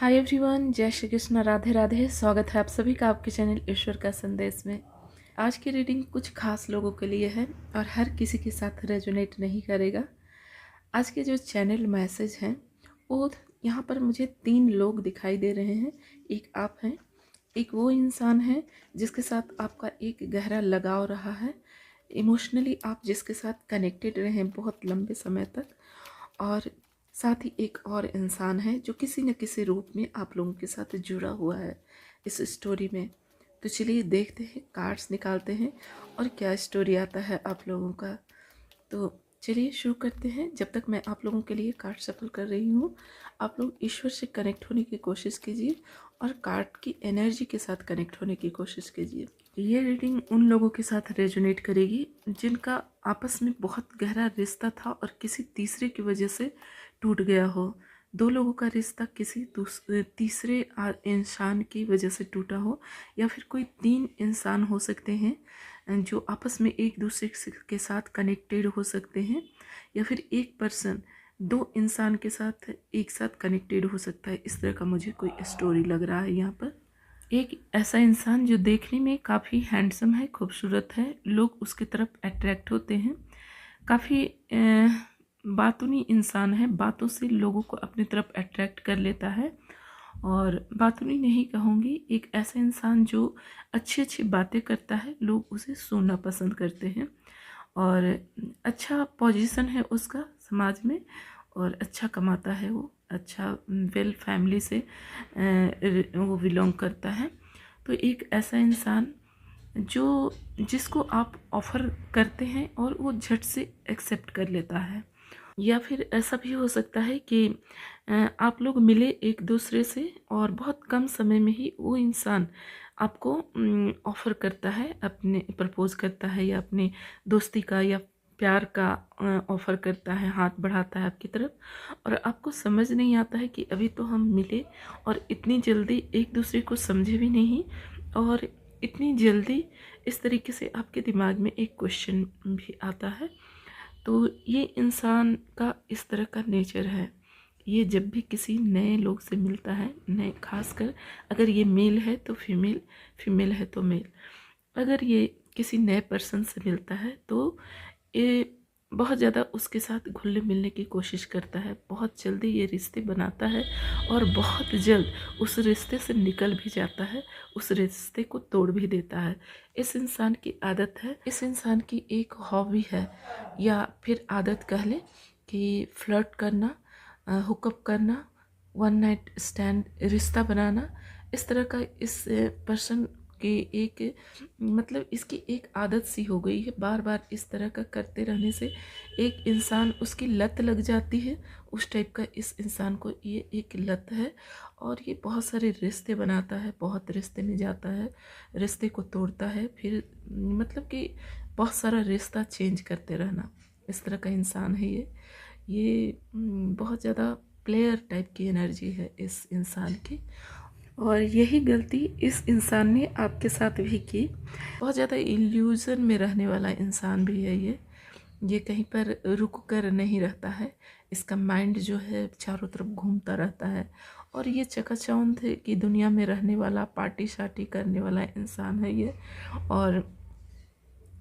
Hi everyone, जय श्री कृष्ण, राधे राधे। स्वागत है आप सभी का आपके चैनल ईश्वर का संदेश में। आज की रीडिंग कुछ खास लोगों के लिए है और हर किसी के साथ रेजोनेट नहीं करेगा। आज के जो चैनल मैसेज हैं वो यहाँ पर मुझे 3 लोग दिखाई दे रहे हैं। एक आप हैं, एक वो इंसान है जिसके साथ आपका एक गहरा लगाव रहा है। इमोशनली आप जिसके साथ कनेक्टेड रहे हैं बहुत लंबे समय तक, और साथ ही एक और इंसान है जो किसी न किसी रूप में आप लोगों के साथ जुड़ा हुआ है इस स्टोरी में। तो चलिए देखते हैं, कार्ड्स निकालते हैं और क्या स्टोरी आता है आप लोगों का। तो चलिए शुरू करते हैं। जब तक मैं आप लोगों के लिए कार्ड सफल कर रही हूँ, आप लोग ईश्वर से कनेक्ट होने की कोशिश कीजिए और कार्ड की एनर्जी के साथ कनेक्ट होने की कोशिश कीजिए। ये रीडिंग उन लोगों के साथ रेजोनेट करेगी जिनका आपस में बहुत गहरा रिश्ता था और किसी तीसरे की वजह से टूट गया हो। 2 लोगों का रिश्ता किसी तीसरे इंसान की वजह से टूटा हो, या फिर कोई 3 इंसान हो सकते हैं जो आपस में एक दूसरे के साथ कनेक्टेड हो सकते हैं, या फिर एक पर्सन 2 इंसान के साथ एक साथ कनेक्टेड हो सकता है। इस तरह का मुझे कोई स्टोरी लग रहा है यहाँ पर। एक ऐसा इंसान जो देखने में काफ़ी हैंडसम है, खूबसूरत है, लोग उसकी तरफ अट्रैक्ट होते हैं। काफ़ी बातूनी इंसान है, बातों से लोगों को अपनी तरफ अट्रैक्ट कर लेता है। और बातूनी नहीं कहूँगी, एक ऐसा इंसान जो अच्छी अच्छी बातें करता है, लोग उसे सुनना पसंद करते हैं। और अच्छा पोजीशन है उसका समाज में, और अच्छा कमाता है वो, अच्छा वेल फैमिली से वो बिलोंग करता है। तो एक ऐसा इंसान जो जिसको आप ऑफ़र करते हैं और वो झट से एक्सेप्ट कर लेता है। या फिर ऐसा भी हो सकता है कि आप लोग मिले एक दूसरे से और बहुत कम समय में ही वो इंसान आपको ऑफ़र करता है, अपने प्रपोज़ करता है, या अपने दोस्ती का या प्यार का ऑफ़र करता है, हाथ बढ़ाता है आपकी तरफ। और आपको समझ नहीं आता है कि अभी तो हम मिले और इतनी जल्दी एक दूसरे को समझे भी नहीं, और इतनी जल्दी इस तरीके से आपके दिमाग में एक क्वेश्चन भी आता है। तो ये इंसान का इस तरह का नेचर है। ये जब भी किसी नए लोग से मिलता है, नए खासकर अगर ये मेल है तो फीमेल, फीमेल है तो मेल, अगर ये किसी नए पर्सन से मिलता है तो ये बहुत ज़्यादा उसके साथ घुलने मिलने की कोशिश करता है, बहुत जल्दी ये रिश्ते बनाता है और बहुत जल्द उस रिश्ते से निकल भी जाता है, उस रिश्ते को तोड़ भी देता है। इस इंसान की आदत है, इस इंसान की एक हॉबी है, या फिर आदत कह लें कि फ्लर्ट करना, हुकअप करना, वन नाइट स्टैंड रिश्ता बनाना। इस तरह का इस पर्सन की एक मतलब इसकी एक आदत सी हो गई है। बार बार इस तरह का करते रहने से एक इंसान उसकी लत लग जाती है। उस टाइप का इस इंसान को ये एक लत है, और ये बहुत सारे रिश्ते बनाता है, बहुत रिश्ते में जाता है, रिश्ते को तोड़ता है, फिर मतलब कि बहुत सारा रिश्ता चेंज करते रहना, इस तरह का इंसान है ये बहुत ज़्यादा प्लेयर टाइप की एनर्जी है इस इंसान की। और यही गलती इस इंसान ने आपके साथ भी की। बहुत ज़्यादा इल्यूज़न में रहने वाला इंसान भी है ये कहीं पर रुक कर नहीं रहता है। इसका माइंड जो है चारों तरफ घूमता रहता है, और ये चकाचौंध की दुनिया में रहने वाला, पार्टी शार्टी करने वाला इंसान है ये। और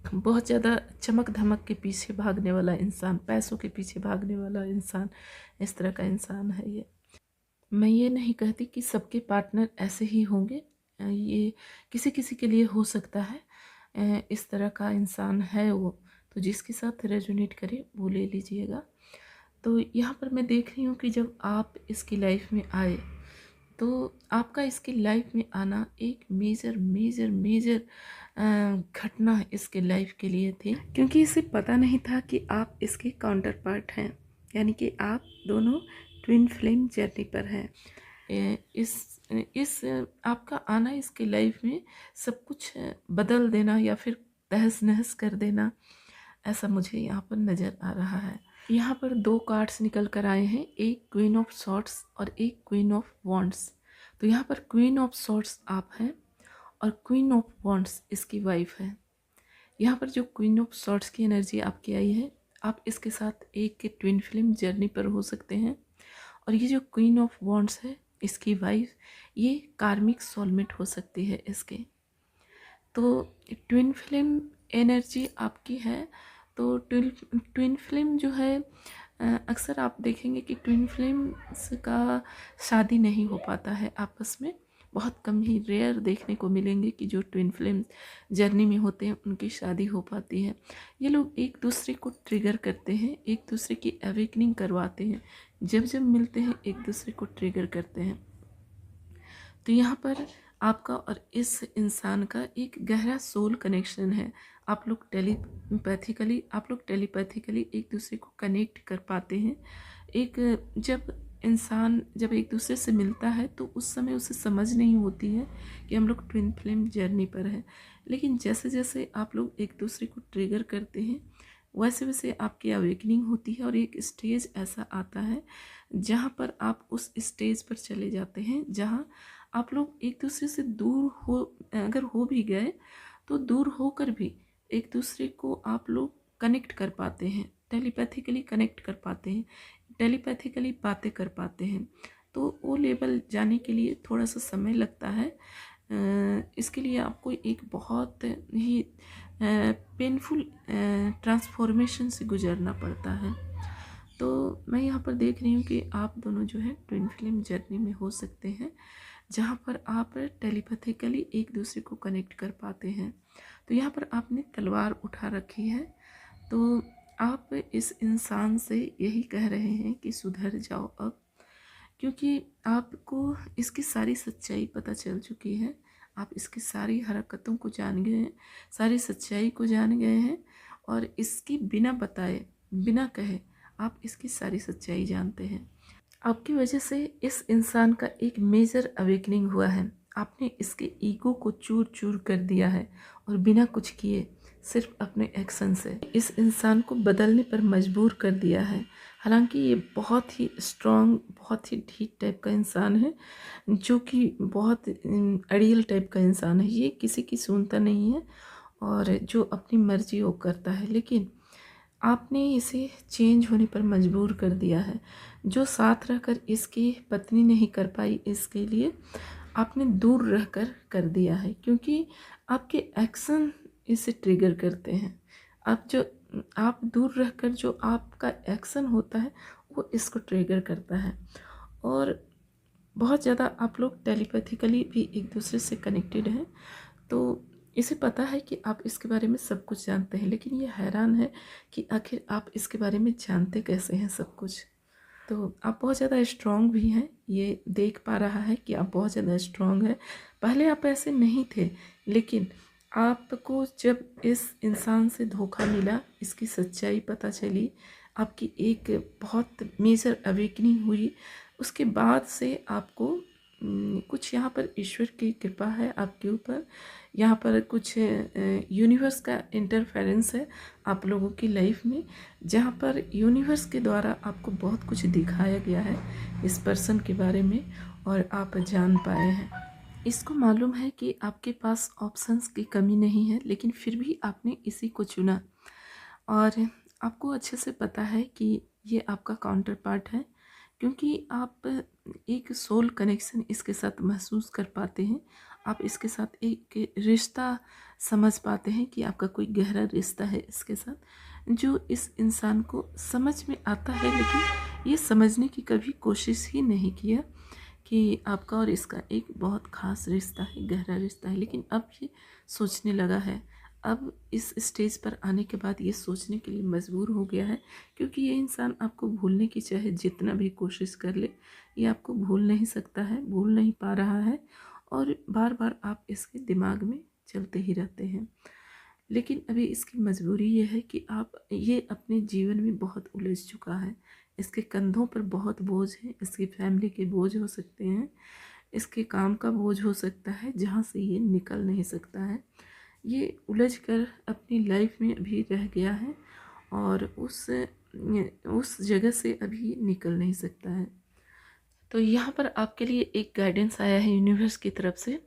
बहुत ज़्यादा चमक धमक के पीछे भागने वाला इंसान, पैसों के पीछे भागने वाला इंसान, इस तरह का इंसान है ये। मैं ये नहीं कहती कि सबके पार्टनर ऐसे ही होंगे, ये किसी किसी के लिए हो सकता है। इस तरह का इंसान है वो, तो जिसके साथ रेजोनेट करे वो ले लीजिएगा। तो यहाँ पर मैं देख रही हूँ कि जब आप इसकी लाइफ में आए तो आपका इसकी लाइफ में आना एक मेजर मेजर मेजर घटना इसके लाइफ के लिए थी, क्योंकि इसे पता नहीं था कि आप इसके काउंटर पार्ट हैं, यानी कि आप दोनों ट्विन फ्लेम जर्नी पर हैं। इस आपका आना इसके लाइफ में सब कुछ बदल देना या फिर तहस नहस कर देना, ऐसा मुझे यहाँ पर नज़र आ रहा है। यहाँ पर 2 कार्ड्स निकल कर आए हैं, एक क्वीन ऑफ सॉर्ड्स और एक क्वीन ऑफ वॉन्ड्स। तो यहाँ पर क्वीन ऑफ सॉर्ड्स आप हैं और क्वीन ऑफ वॉन्ड्स इसकी वाइफ है। यहाँ पर जो क्वीन ऑफ सॉर्ड्स की एनर्जी आपकी आई है, आप इसके साथ एक ट्विन फ्लेम जर्नी पर हो सकते हैं। और ये जो क्वीन ऑफ वॉन्ड्स है, इसकी वाइफ, ये कार्मिक सोलमेट हो सकती है इसके। तो ट्विन फ्लेम एनर्जी आपकी है। तो ट्विन फ्लेम जो है, अक्सर आप देखेंगे कि ट्विन फ्लेम्स का शादी नहीं हो पाता है आपस में। बहुत कम ही रेयर देखने को मिलेंगे कि जो ट्विन फ्लेम्स जर्नी में होते हैं उनकी शादी हो पाती है। ये लोग एक दूसरे को ट्रिगर करते हैं, एक दूसरे की अवेकनिंग करवाते हैं। जब जब मिलते हैं एक दूसरे को ट्रिगर करते हैं। तो यहाँ पर आपका और इस इंसान का एक गहरा सोल कनेक्शन है। आप लोग टेलीपैथिकली एक दूसरे को कनेक्ट कर पाते हैं। एक जब इंसान जब एक दूसरे से मिलता है तो उस समय उसे समझ नहीं होती है कि हम लोग ट्विन फ्लेम जर्नी पर हैं। लेकिन जैसे जैसे आप लोग एक दूसरे को ट्रिगर करते हैं वैसे वैसे आपकी अवेकनिंग होती है, और एक स्टेज ऐसा आता है जहाँ पर आप उस स्टेज पर चले जाते हैं जहाँ आप लोग एक दूसरे से दूर हो, अगर हो भी गए तो दूर होकर भी एक दूसरे को आप लोग कनेक्ट कर पाते हैं, टेलीपैथिकली कनेक्ट कर पाते हैं, टेलीपैथिकली बातें कर पाते हैं। तो वो लेवल जाने के लिए थोड़ा सा समय लगता है। इसके लिए आपको एक बहुत ही पेनफुल ट्रांसफॉर्मेशन से गुजरना पड़ता है। तो मैं यहाँ पर देख रही हूँ कि आप दोनों जो है ट्विन फ्लेम जर्नी में हो सकते हैं, जहाँ पर आप टेलीपैथिकली एक दूसरे को कनेक्ट कर पाते हैं। तो यहाँ पर आपने तलवार उठा रखी है। तो आप इस इंसान से यही कह रहे हैं कि सुधर जाओ अब, क्योंकि आपको इसकी सारी सच्चाई पता चल चुकी है। आप इसकी सारी हरकतों को जान गए हैं, सारी सच्चाई को जान गए हैं, और इसकी बिना बताए बिना कहे आप इसकी सारी सच्चाई जानते हैं। आपकी वजह से इस इंसान का एक मेजर अवेकनिंग हुआ है। आपने इसके ईगो को चूर चूर कर दिया है, और बिना कुछ किए सिर्फ अपने एक्शन से इस इंसान को बदलने पर मजबूर कर दिया है। हालांकि ये बहुत ही स्ट्रॉन्ग, बहुत ही ढीठ टाइप का इंसान है, जो कि बहुत अड़ियल टाइप का इंसान है। ये किसी की सुनता नहीं है और जो अपनी मर्जी वो करता है। लेकिन आपने इसे चेंज होने पर मजबूर कर दिया है। जो साथ रहकर इसकी पत्नी नहीं कर पाई, इसके लिए आपने दूर रहकर कर दिया है, क्योंकि आपके एक्शन इसे ट्रिगर करते हैं। आप दूर रहकर जो आपका एक्शन होता है वो इसको ट्रिगर करता है। और बहुत ज़्यादा आप लोग टेलीपैथिकली भी एक दूसरे से कनेक्टेड हैं। तो इसे पता है कि आप इसके बारे में सब कुछ जानते हैं, लेकिन ये हैरान है कि आखिर आप इसके बारे में जानते कैसे हैं सब कुछ। तो आप बहुत ज़्यादा स्ट्रॉन्ग भी हैं, ये देख पा रहा है कि आप बहुत ज़्यादा स्ट्रॉन्ग हैं। पहले आप ऐसे नहीं थे, लेकिन आपको जब इस इंसान से धोखा मिला, इसकी सच्चाई पता चली, आपकी एक बहुत मेजर अवेकनिंग हुई, उसके बाद से आपको कुछ यहाँ पर ईश्वर की कृपा है आपके ऊपर। यहाँ पर कुछ यूनिवर्स का इंटरफेरेंस है आप लोगों की लाइफ में, जहाँ पर यूनिवर्स के द्वारा आपको बहुत कुछ दिखाया गया है इस पर्सन के बारे में, और आप जान पाए हैं। इसको मालूम है कि आपके पास ऑप्शंस की कमी नहीं है, लेकिन फिर भी आपने इसी को चुना। और आपको अच्छे से पता है कि ये आपका काउंटर पार्ट है, क्योंकि आप एक सोल कनेक्शन इसके साथ महसूस कर पाते हैं। आप इसके साथ एक रिश्ता समझ पाते हैं कि आपका कोई गहरा रिश्ता है इसके साथ, जो इस इंसान को समझ में आता है, लेकिन ये समझने की कभी कोशिश ही नहीं किया कि आपका और इसका एक बहुत ख़ास रिश्ता है, गहरा रिश्ता है। लेकिन अब ये सोचने लगा है, अब इस स्टेज पर आने के बाद ये सोचने के लिए मजबूर हो गया है, क्योंकि ये इंसान आपको भूलने की चाहे जितना भी कोशिश कर ले, ये आपको भूल नहीं सकता है, भूल नहीं पा रहा है, और बार बार आप इसके दिमाग में चलते ही रहते हैं। लेकिन अभी इसकी मजबूरी ये है कि ये अपने जीवन में बहुत उलझ चुका है। इसके कंधों पर बहुत बोझ है, इसकी फैमिली के बोझ हो सकते हैं, इसके काम का बोझ हो सकता है, जहाँ से ये निकल नहीं सकता है। ये उलझ कर अपनी लाइफ में अभी रह गया है, और उस जगह से अभी निकल नहीं सकता है। तो यहाँ पर आपके लिए एक गाइडेंस आया है यूनिवर्स की तरफ से।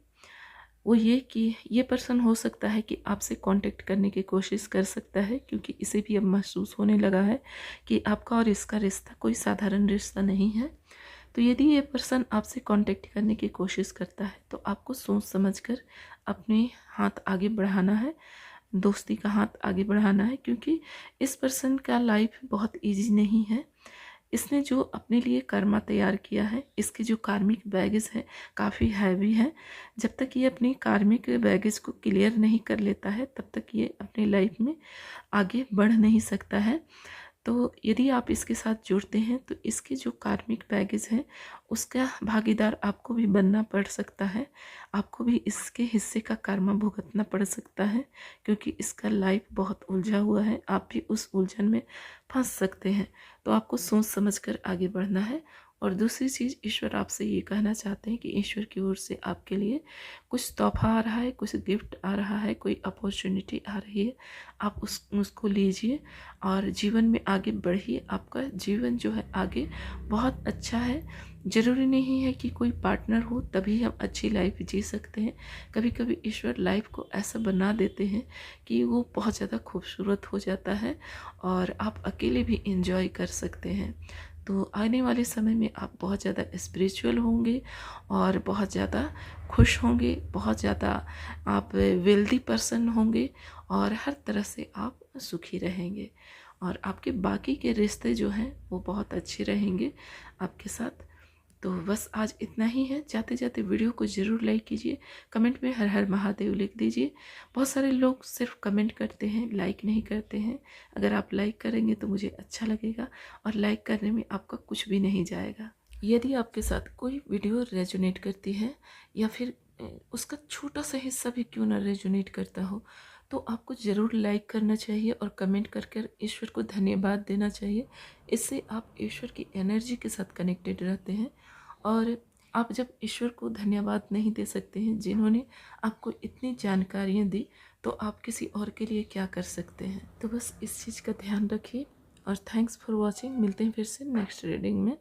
वो ये कि ये पर्सन हो सकता है कि आपसे कांटेक्ट करने की कोशिश कर सकता है, क्योंकि इसे भी अब महसूस होने लगा है कि आपका और इसका रिश्ता कोई साधारण रिश्ता नहीं है। तो यदि ये पर्सन आपसे कांटेक्ट करने की कोशिश करता है तो आपको सोच समझकर अपने हाथ आगे बढ़ाना है, दोस्ती का हाथ आगे बढ़ाना है, क्योंकि इस पर्सन का लाइफ बहुत इजी नहीं है। इसने जो अपने लिए कर्मा तैयार किया है, इसके जो कार्मिक बैगेज है काफ़ी हैवी है। जब तक ये अपनी कार्मिक बैगेज को क्लियर नहीं कर लेता है तब तक ये अपनी लाइफ में आगे बढ़ नहीं सकता है। तो यदि आप इसके साथ जुड़ते हैं तो इसके जो कार्मिक बैगेज है उसका भागीदार आपको भी बनना पड़ सकता है, आपको भी इसके हिस्से का कर्मा भुगतना पड़ सकता है, क्योंकि इसका लाइफ बहुत उलझा हुआ है, आप भी उस उलझन में फंस सकते हैं। तो आपको सोच समझ कर आगे बढ़ना है। और दूसरी चीज़, ईश्वर आपसे ये कहना चाहते हैं कि ईश्वर की ओर से आपके लिए कुछ तोहफा आ रहा है, कुछ गिफ्ट आ रहा है, कोई अपॉर्चुनिटी आ रही है, आप उसको लीजिए और जीवन में आगे बढ़िए। आपका जीवन जो है आगे बहुत अच्छा है। ज़रूरी नहीं है कि कोई पार्टनर हो तभी हम अच्छी लाइफ जी सकते हैं। कभी कभी ईश्वर लाइफ को ऐसा बना देते हैं कि वो बहुत ज़्यादा खूबसूरत हो जाता है और आप अकेले भी इंजॉय कर सकते हैं। तो आने वाले समय में आप बहुत ज़्यादा स्पिरिचुअल होंगे और बहुत ज़्यादा खुश होंगे, बहुत ज़्यादा आप वेल्दी पर्सन होंगे और हर तरह से आप सुखी रहेंगे और आपके बाकी के रिश्ते जो हैं वो बहुत अच्छे रहेंगे आपके साथ। तो बस आज इतना ही है। जाते जाते वीडियो को ज़रूर लाइक कीजिए, कमेंट में हर हर महादेव लिख दीजिए। बहुत सारे लोग सिर्फ कमेंट करते हैं, लाइक नहीं करते हैं। अगर आप लाइक करेंगे तो मुझे अच्छा लगेगा और लाइक करने में आपका कुछ भी नहीं जाएगा। यदि आपके साथ कोई वीडियो रेजोनेट करती है या फिर उसका छोटा सा हिस्सा भी क्यों ना रेजोनेट करता हो, तो आपको ज़रूर लाइक करना चाहिए और कमेंट कर कर ईश्वर को धन्यवाद देना चाहिए। इससे आप ईश्वर की एनर्जी के साथ कनेक्टेड रहते हैं और आप जब ईश्वर को धन्यवाद नहीं दे सकते हैं जिन्होंने आपको इतनी जानकारियाँ दी, तो आप किसी और के लिए क्या कर सकते हैं। तो बस इस चीज़ का ध्यान रखिए और थैंक्स फॉर वॉचिंग। मिलते हैं फिर से नेक्स्ट रीडिंग में।